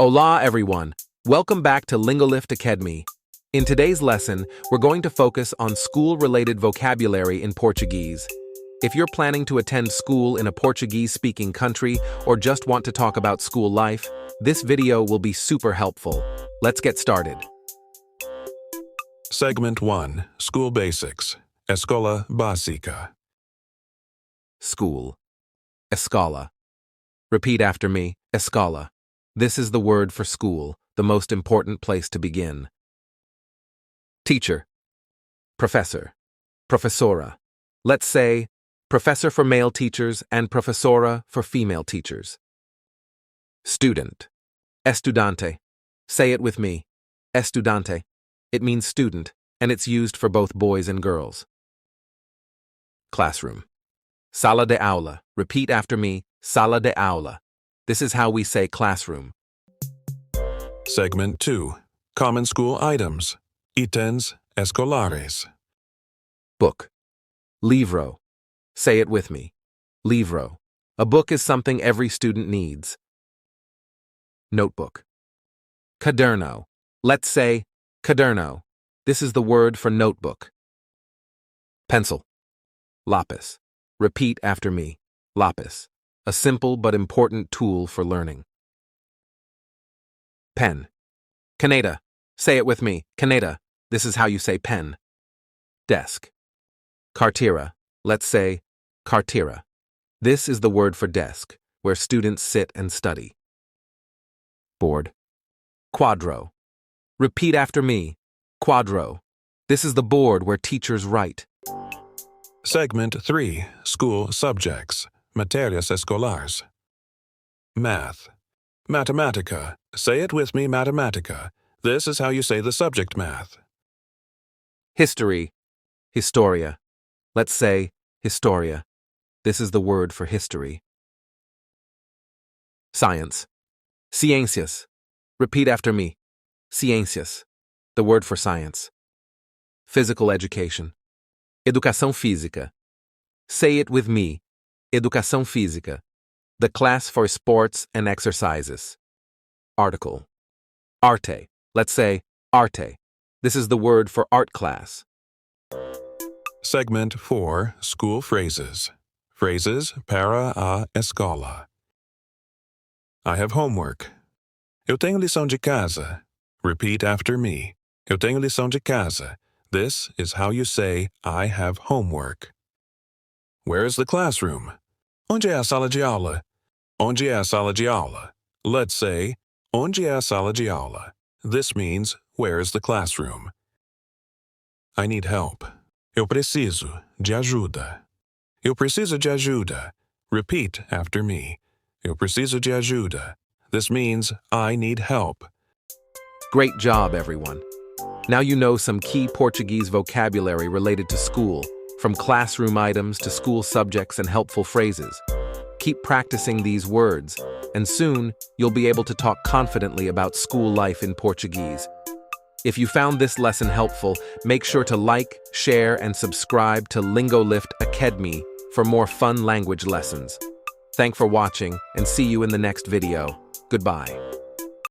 Hola everyone, welcome back to LINGOLIFT ACKDMY. In today's lesson, we're going to focus on school-related vocabulary in Portuguese. If you're planning to attend school in a Portuguese-speaking country or just want to talk about school life, this video will be super helpful. Let's get started. Segment 1. School Basics. Escola Básica. School. Escola. Repeat after me, escola. This is the word for school, the most important place to begin. Teacher. Professor. Professora. Let's say, professor for male teachers and professora for female teachers. Student. Estudante. Say it with me. Estudante. It means student, and it's used for both boys and girls. Classroom. Sala de aula. Repeat after me, sala de aula. This is how we say classroom. Segment 2. Common school items. Itens escolares. Book. Livro. Say it with me. Livro. A book is something every student needs. Notebook. Caderno. Let's say caderno. This is the word for notebook. Pencil. Lápis. Repeat after me. Lápis. A simple but important tool for learning. Pen. Caneta. Say it with me. Caneta. This is how you say pen. Desk. Carteira. Let's say carteira. This is the word for desk, where students sit and study. Board. Quadro. Repeat after me. Quadro. This is the board where teachers write. Segment 3. School subjects. Matérias escolares. Math. Matematica. Say it with me, matematica. This is how you say the subject math. History. Historia. Let's say historia. This is the word for history. Science. Ciências. Repeat after me. Ciências. The word for science. Physical education. Educação física. Say it with me. Educação física. The class for sports and exercises. Article. Arte. Let's say arte. This is the word for art class. Segment 4. School phrases. Phrases para a escola. I have homework. Eu tenho lição de casa. Repeat after me. Eu tenho lição de casa. This is how you say I have homework. Where is the classroom? Onde é a sala de aula? Onde é a sala de aula? Let's say, onde é a sala de aula? This means, where is the classroom? I need help. Eu preciso de ajuda. Eu preciso de ajuda. Repeat after me. Eu preciso de ajuda. This means, I need help. Great job, everyone. Now you know some key Portuguese vocabulary related to school, from classroom items to school subjects and helpful phrases. Keep practicing these words, and soon you'll be able to talk confidently about school life in Portuguese. If you found this lesson helpful, make sure to like, share, and subscribe to LINGOLIFT ACKDMY for more fun language lessons. Thanks for watching, and see you in the next video. Goodbye.